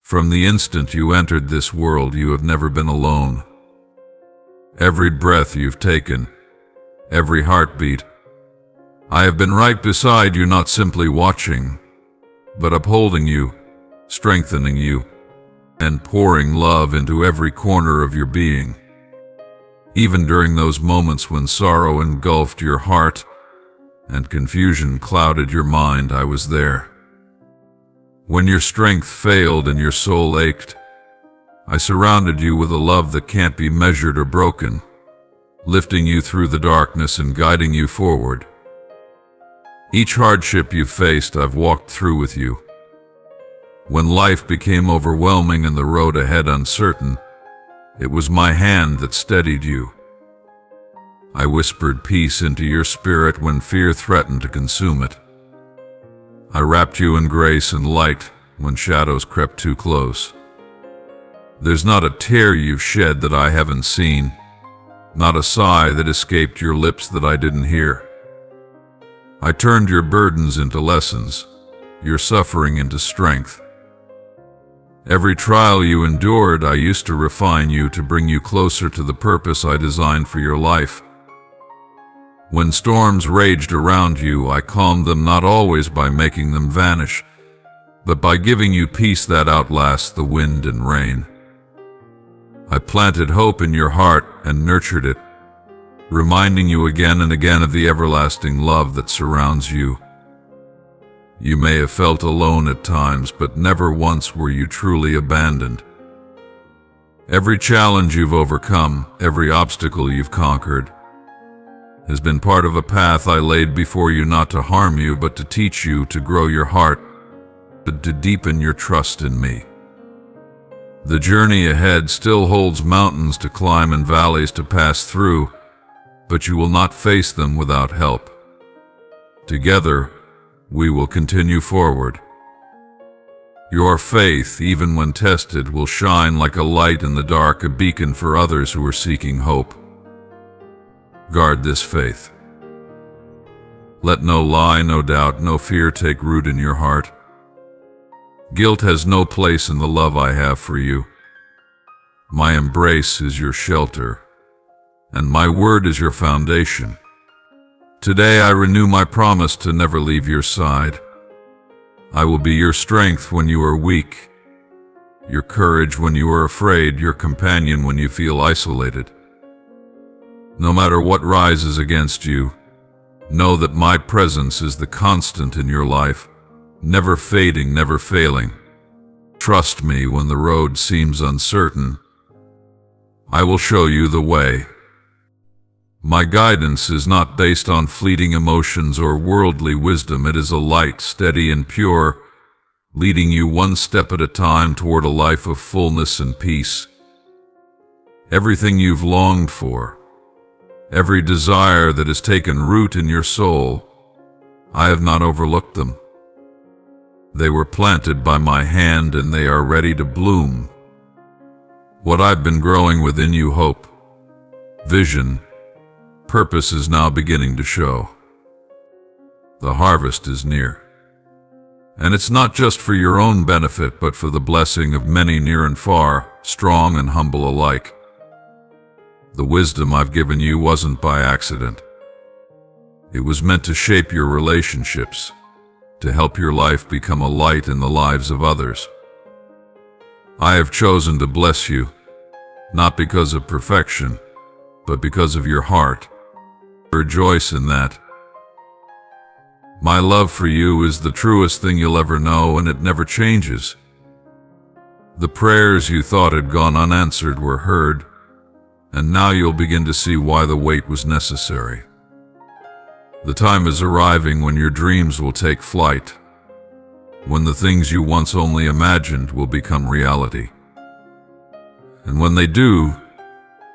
From the instant you entered this world, you have never been alone. Every breath you've taken, every heartbeat, I have been right beside you, not simply watching, but upholding you, strengthening you, and pouring love into every corner of your being. Even during those moments when sorrow engulfed your heart and confusion clouded your mind, I was there. When your strength failed and your soul ached, I surrounded you with a love that can't be measured or broken, lifting you through the darkness and guiding you forward. Each hardship you faced, I've walked through with you. When life became overwhelming and the road ahead uncertain, it was my hand that steadied you. I whispered peace into your spirit when fear threatened to consume it. I wrapped you in grace and light when shadows crept too close. There's not a tear you've shed that I haven't seen, not a sigh that escaped your lips that I didn't hear. I turned your burdens into lessons, your suffering into strength. Every trial you endured, I used to refine you to bring you closer to the purpose I designed for your life. When storms raged around you, I calmed them, not always by making them vanish, but by giving you peace that outlasts the wind and rain. I planted hope in your heart and nurtured it, reminding you again and again of the everlasting love that surrounds you. You may have felt alone at times, but never once were you truly abandoned. Every challenge you've overcome, every obstacle you've conquered, has been part of a path I laid before you, not to harm you, but to teach you, to grow your heart, but to deepen your trust in me. The journey ahead still holds mountains to climb and valleys to pass through, but you will not face them without help. Together, we will continue forward. Your faith, even when tested, will shine like a light in the dark, a beacon for others who are seeking hope. Guard this faith. Let no lie, no doubt, no fear take root in your heart. Guilt has no place in the love I have for you. My embrace is your shelter, and my word is your foundation. Today I renew my promise to never leave your side. I will be your strength when you are weak, your courage when you are afraid, your companion when you feel isolated. No matter what rises against you, know that my presence is the constant in your life, never fading, never failing. Trust me when the road seems uncertain. I will show you the way. My guidance is not based on fleeting emotions or worldly wisdom. It is a light, steady and pure, leading you one step at a time toward a life of fullness and peace. Everything you've longed for, every desire that has taken root in your soul, I have not overlooked them. They were planted by my hand and they are ready to bloom. What I've been growing within you, hope, vision, purpose, is now beginning to show. The harvest is near. And it's not just for your own benefit, but for the blessing of many near and far, strong and humble alike. The wisdom I've given you wasn't by accident. It was meant to shape your relationships, to help your life become a light in the lives of others. I have chosen to bless you, not because of perfection, but because of your heart. Rejoice in that. My love for you is the truest thing you'll ever know, and it never changes. The prayers you thought had gone unanswered were heard, and now you'll begin to see why the wait was necessary. The time is arriving when your dreams will take flight, when the things you once only imagined will become reality. And when they do,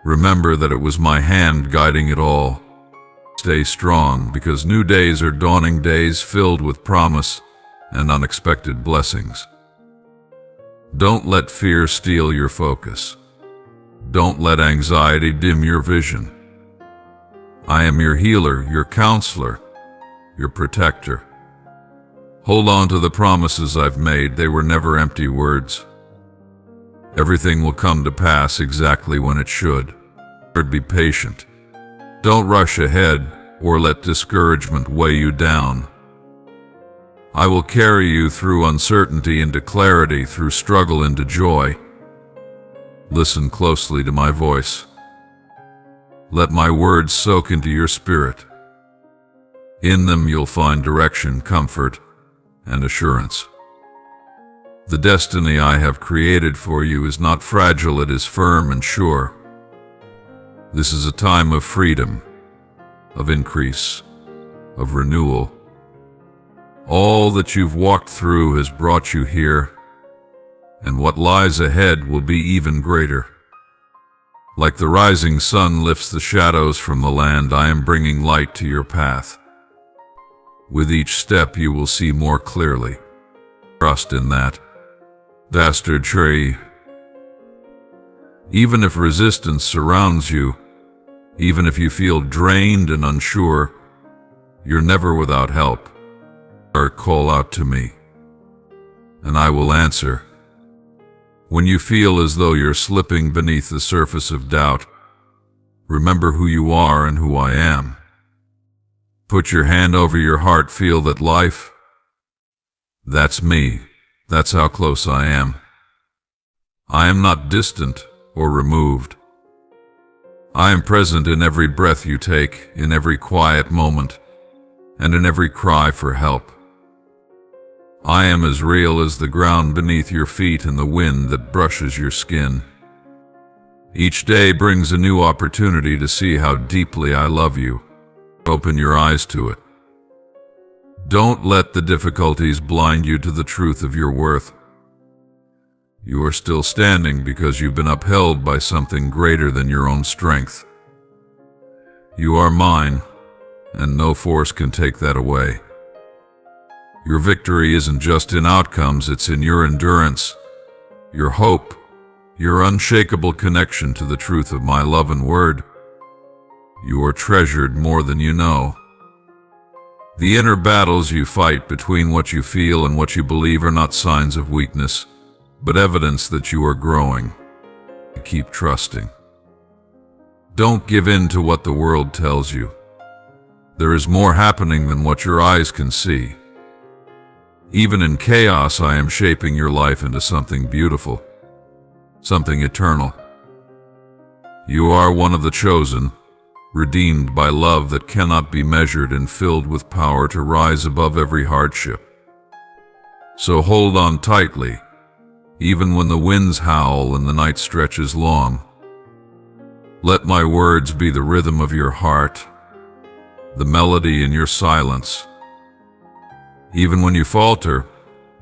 remember that it was my hand guiding it all. Stay strong, because new days are dawning, days filled with promise and unexpected blessings. Don't let fear steal your focus. Don't let anxiety dim your vision. I am your healer, your counselor, your protector. Hold on to the promises I've made. They were never empty words. Everything will come to pass exactly when it should. Be patient. Don't rush ahead or let discouragement weigh you down. I will carry you through uncertainty into clarity, through struggle into joy. Listen closely to my voice. Let my words soak into your spirit. In them you'll find direction, comfort, and assurance. The destiny I have created for you is not fragile, it is firm and sure. This is a time of freedom, of increase, of renewal. All that you've walked through has brought you here, and what lies ahead will be even greater. Like the rising sun lifts the shadows from the land, I am bringing light to your path. With each step you will see more clearly. Trust in that. Bastard tree. Even if resistance surrounds you, even if you feel drained and unsure, you're never without help. Or call out to me, and I will answer. When you feel as though you're slipping beneath the surface of doubt, remember who you are and who I am. Put your hand over your heart, feel that life, that's me. That's how close I am. I am not distant or removed. I am present in every breath you take, in every quiet moment, and in every cry for help. I am as real as the ground beneath your feet and the wind that brushes your skin. Each day brings a new opportunity to see how deeply I love you. Open your eyes to it. Don't let the difficulties blind you to the truth of your worth. You are still standing because you've been upheld by something greater than your own strength. You are mine, and no force can take that away. Your victory isn't just in outcomes, it's in your endurance, your hope, your unshakable connection to the truth of my love and word. You are treasured more than you know. The inner battles you fight between what you feel and what you believe are not signs of weakness, but evidence that you are growing. Keep trusting. Don't give in to what the world tells you. There is more happening than what your eyes can see. Even in chaos, I am shaping your life into something beautiful, something eternal. You are one of the chosen, redeemed by love that cannot be measured and filled with power to rise above every hardship. So hold on tightly, even when the winds howl and the night stretches long. Let my words be the rhythm of your heart, the melody in your silence. Even when you falter,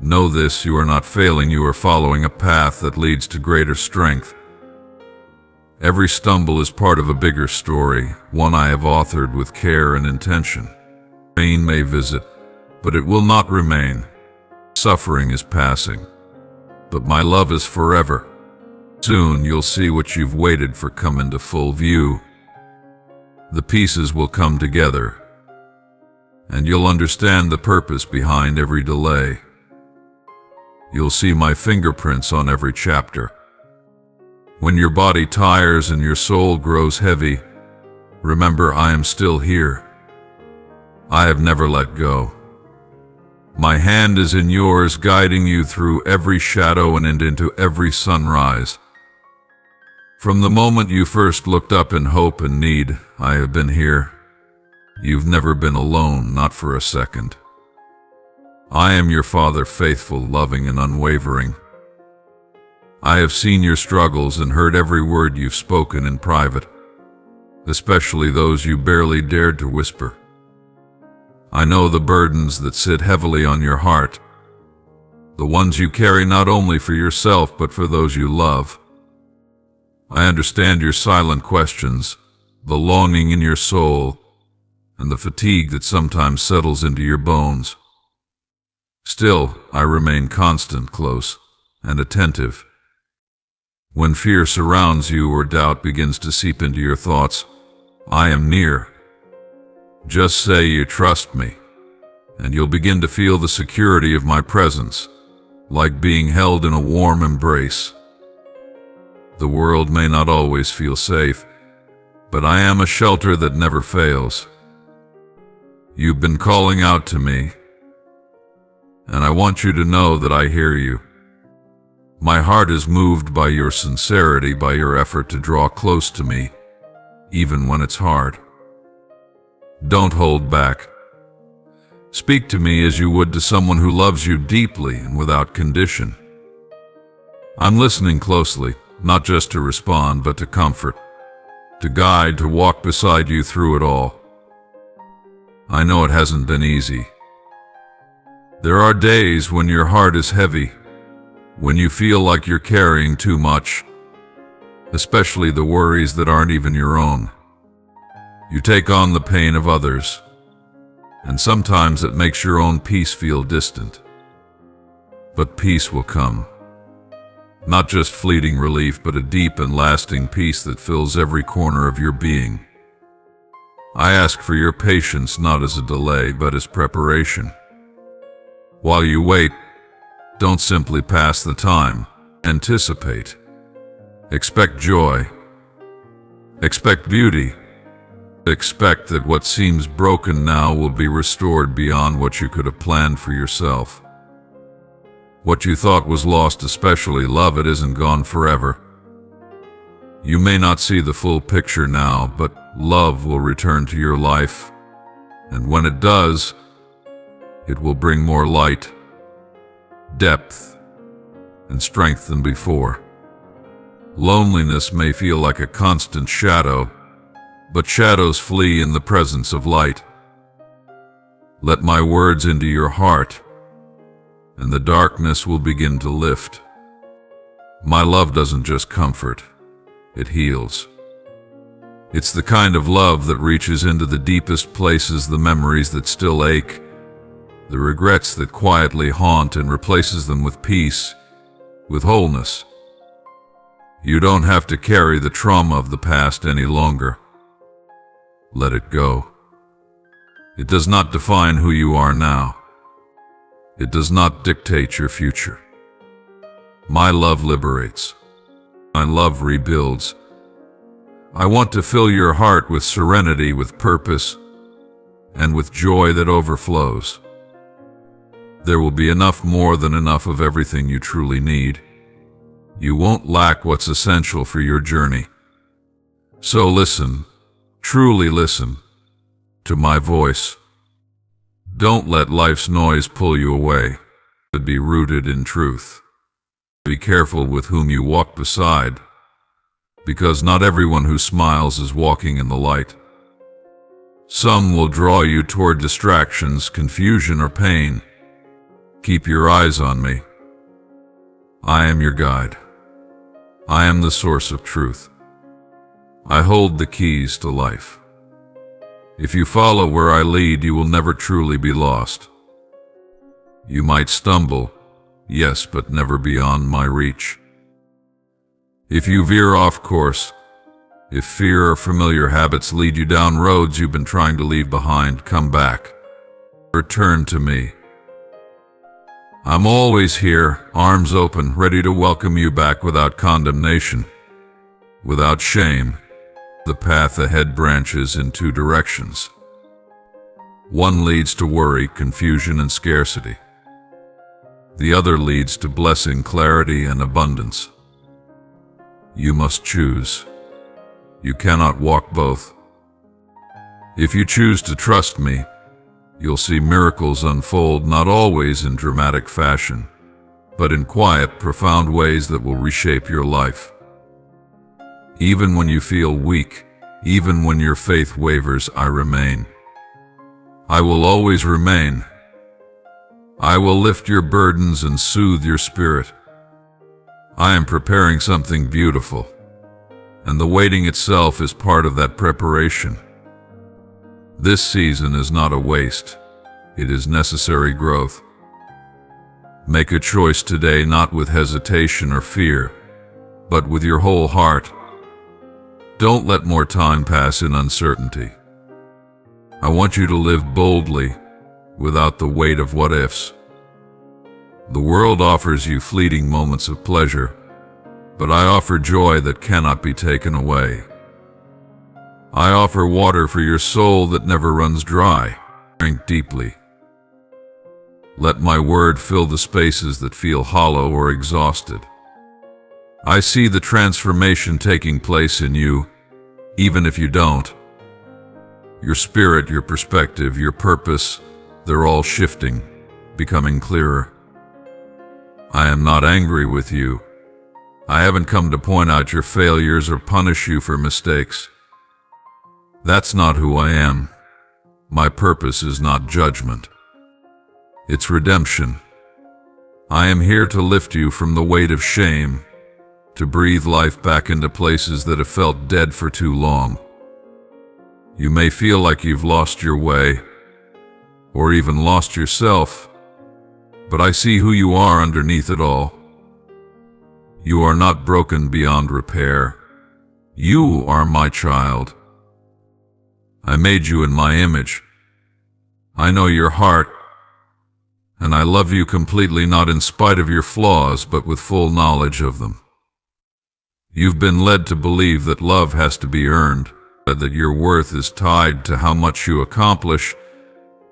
know this: you are not failing, you are following a path that leads to greater strength. Every stumble is part of a bigger story, one I have authored with care and intention. Pain may visit, but it will not remain. Suffering is passing, but my love is forever. Soon you'll see what you've waited for come into full view. The pieces will come together, and you'll understand the purpose behind every delay. You'll see my fingerprints on every chapter. When your body tires and your soul grows heavy, remember I am still here. I have never let go. My hand is in yours, guiding you through every shadow and into every sunrise. From the moment you first looked up in hope and need, I have been here. You've never been alone, not for a second. I am your Father, faithful, loving, and unwavering. I have seen your struggles and heard every word you've spoken in private, especially those you barely dared to whisper. I know the burdens that sit heavily on your heart, the ones you carry not only for yourself but for those you love. I understand your silent questions, the longing in your soul, and the fatigue that sometimes settles into your bones. Still, I remain constant, close, and attentive. When fear surrounds you or doubt begins to seep into your thoughts, I am near. Just say you trust me, and you'll begin to feel the security of my presence, like being held in a warm embrace. The world may not always feel safe, but I am a shelter that never fails. You've been calling out to me, and I want you to know that I hear you. My heart is moved by your sincerity, by your effort to draw close to me, even when it's hard. Don't hold back. Speak to me as you would to someone who loves you deeply and without condition. I'm listening closely, not just to respond, but to comfort, to guide, to walk beside you through it all. I know it hasn't been easy. There are days when your heart is heavy, when you feel like you're carrying too much, especially the worries that aren't even your own. You take on the pain of others, and sometimes it makes your own peace feel distant. But peace will come. Not just fleeting relief, but a deep and lasting peace that fills every corner of your being. I ask for your patience, not as a delay, but as preparation. While you wait, don't simply pass the time. Anticipate. Expect joy. Expect beauty. Expect that what seems broken now will be restored beyond what you could have planned for yourself. What you thought was lost, especially love, it isn't gone forever. You may not see the full picture now, but love will return to your life, and when it does, it will bring more light, depth, and strength than before. Loneliness may feel like a constant shadow, but shadows flee in the presence of light. Let my words into your heart, and the darkness will begin to lift. My love doesn't just comfort, it heals. It's the kind of love that reaches into the deepest places, the memories that still ache, the regrets that quietly haunt, and replaces them with peace, with wholeness. You don't have to carry the trauma of the past any longer. Let it go. It does not define who you are now. It does not dictate your future. My love liberates. My love rebuilds. I want to fill your heart with serenity, with purpose, and with joy that overflows. There will be enough, more than enough, of everything you truly need. You won't lack what's essential for your journey. So listen, truly listen, to my voice. Don't let life's noise pull you away, but be rooted in truth. Be careful with whom you walk beside, because not everyone who smiles is walking in the light. Some will draw you toward distractions, confusion, or pain. Keep your eyes on me. I am your guide. I am the source of truth. I hold the keys to life. If you follow where I lead, you will never truly be lost. You might stumble, yes, but never beyond my reach. If you veer off course, if fear or familiar habits lead you down roads you've been trying to leave behind, come back. Return to me. I'm always here, arms open, ready to welcome you back without condemnation, without shame. The path ahead branches in two directions. One leads to worry, confusion, and scarcity. The other leads to blessing, clarity, and abundance. You must choose. You cannot walk both. If you choose to trust me, you'll see miracles unfold, not always in dramatic fashion, but in quiet, profound ways that will reshape your life. Even when you feel weak, even when your faith wavers, I remain. I will always remain. I will lift your burdens and soothe your spirit. I am preparing something beautiful, and the waiting itself is part of that preparation. This season is not a waste. It is necessary growth. Make a choice today, not with hesitation or fear, but with your whole heart. Don't let more time pass in uncertainty. I want you to live boldly, without the weight of what-ifs. The world offers you fleeting moments of pleasure, but I offer joy that cannot be taken away. I offer water for your soul that never runs dry. Drink deeply. Let my word fill the spaces that feel hollow or exhausted. I see the transformation taking place in you, even if you don't. Your spirit, your perspective, your purpose, they're all shifting, becoming clearer. I am not angry with you. I haven't come to point out your failures or punish you for mistakes. That's not who I am. My purpose is not judgment. It's redemption. I am here to lift you from the weight of shame, to breathe life back into places that have felt dead for too long. You may feel like you've lost your way, or even lost yourself, but I see who you are underneath it all. You are not broken beyond repair. You are my child. I made you in my image. I know your heart, and I love you completely, not in spite of your flaws, but with full knowledge of them. You've been led to believe that love has to be earned, that your worth is tied to how much you accomplish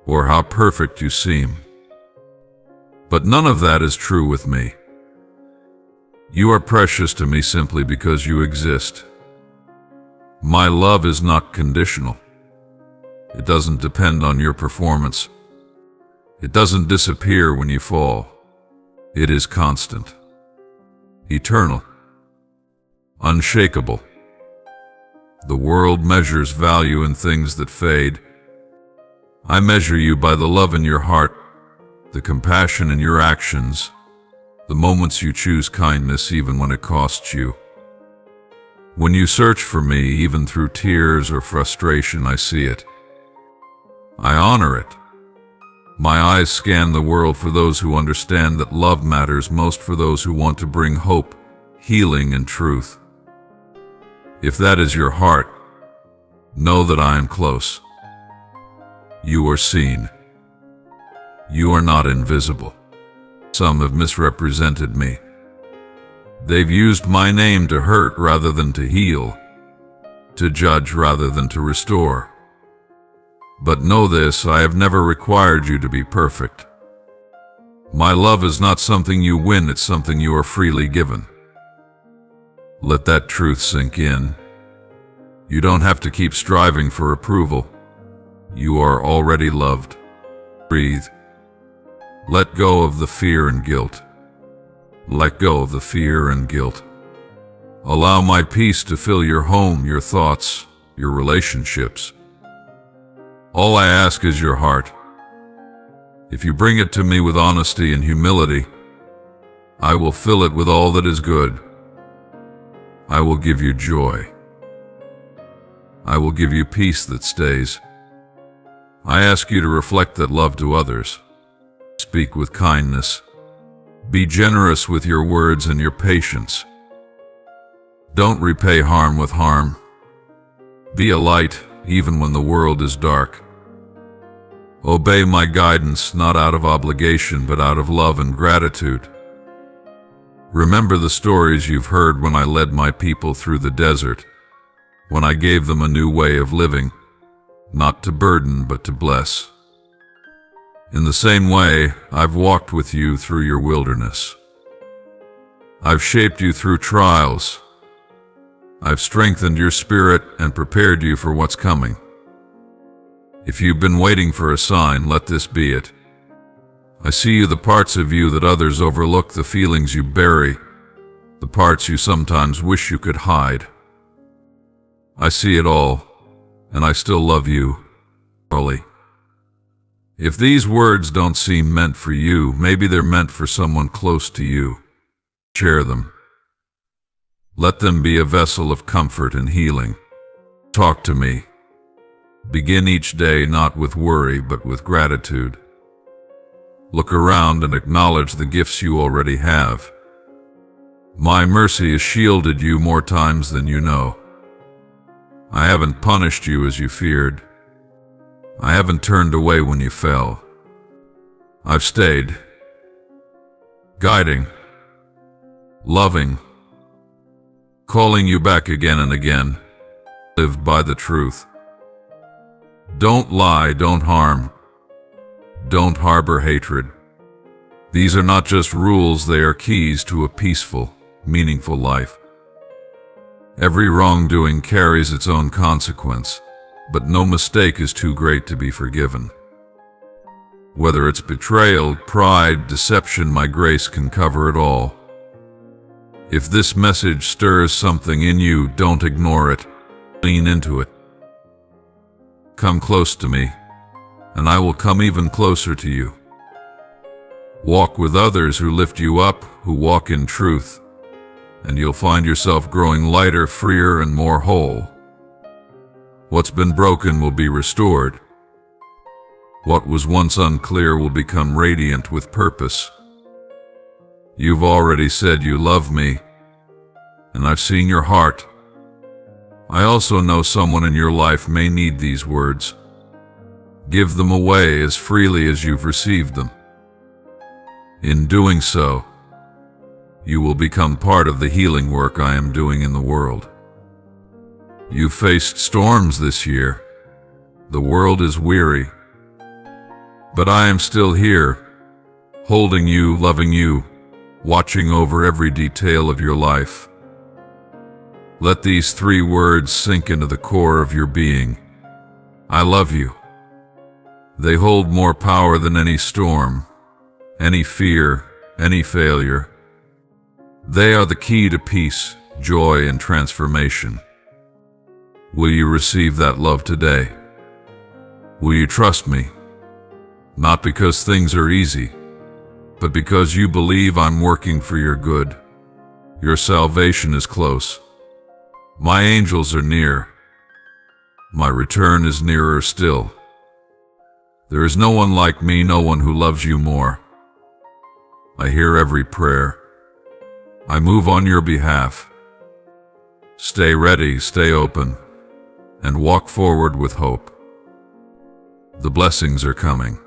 or how perfect you seem. But none of that is true with me. You are precious to me simply because you exist. My love is not conditional. It doesn't depend on your performance. It doesn't disappear when you fall. It is constant, eternal, unshakable. The world measures value in things that fade. I measure you by the love in your heart, the compassion in your actions, the moments you choose kindness even when it costs you. When you search for me, even through tears or frustration, I see it. I honor it. My eyes scan the world for those who understand that love matters most, for those who want to bring hope, healing, and truth. If that is your heart, know that I am close. You are seen. You are not invisible. Some have misrepresented me. They've used my name to hurt rather than to heal, to judge rather than to restore. But know this, I have never required you to be perfect. My love is not something you win, it's something you are freely given. Let that truth sink in. You don't have to keep striving for approval. You are already loved. Breathe. Let go of the fear and guilt. Let go of the fear and guilt. Allow my peace to fill your home, your thoughts, your relationships. All I ask is your heart. If you bring it to me with honesty and humility, I will fill it with all that is good. I will give you joy. I will give you peace that stays. I ask you to reflect that love to others. Speak with kindness. Be generous with your words and your patience. Don't repay harm with harm. Be a light even when the world is dark. Obey my guidance, not out of obligation, but out of love and gratitude. Remember the stories you've heard when I led my people through the desert, when I gave them a new way of living, not to burden, but to bless. In the same way, I've walked with you through your wilderness. I've shaped you through trials. I've strengthened your spirit and prepared you for what's coming. If you've been waiting for a sign, let this be it. I see you, the parts of you that others overlook, the feelings you bury, the parts you sometimes wish you could hide. I see it all, and I still love you, fully. If these words don't seem meant for you, maybe they're meant for someone close to you. Share them. Let them be a vessel of comfort and healing. Talk to me. Begin each day not with worry, but with gratitude. Look around and acknowledge the gifts you already have. My mercy has shielded you more times than you know. I haven't punished you as you feared. I haven't turned away when you fell. I've stayed, guiding, loving, calling you back again and again. Live by the truth. Don't lie, don't harm, don't harbor hatred. These are not just rules, they are keys to a peaceful, meaningful life. Every wrongdoing carries its own consequence, but no mistake is too great to be forgiven. Whether it's betrayal, pride, deception, my grace can cover it all. If this message stirs something in you, don't ignore it. Lean into it. Come close to me, and I will come even closer to you. Walk with others who lift you up, who walk in truth, and you'll find yourself growing lighter, freer, and more whole. What's been broken will be restored. What was once unclear will become radiant with purpose. You've already said you love me, and I've seen your heart. I also know someone in your life may need these words. Give them away as freely as you've received them. In doing so, you will become part of the healing work I am doing in the world. You faced storms this year. The world is weary. But I am still here, holding you, loving you, watching over every detail of your life. Let these 3 words sink into the core of your being. I love you. They hold more power than any storm, any fear, any failure. They are the key to peace, joy, and transformation. Will you receive that love today? Will you trust me? Not because things are easy, but because you believe I'm working for your good. Your salvation is close. My angels are near. My return is nearer still. There is no one like me, no one who loves you more. I hear every prayer. I move on your behalf. Stay ready, stay open, and walk forward with hope. The blessings are coming.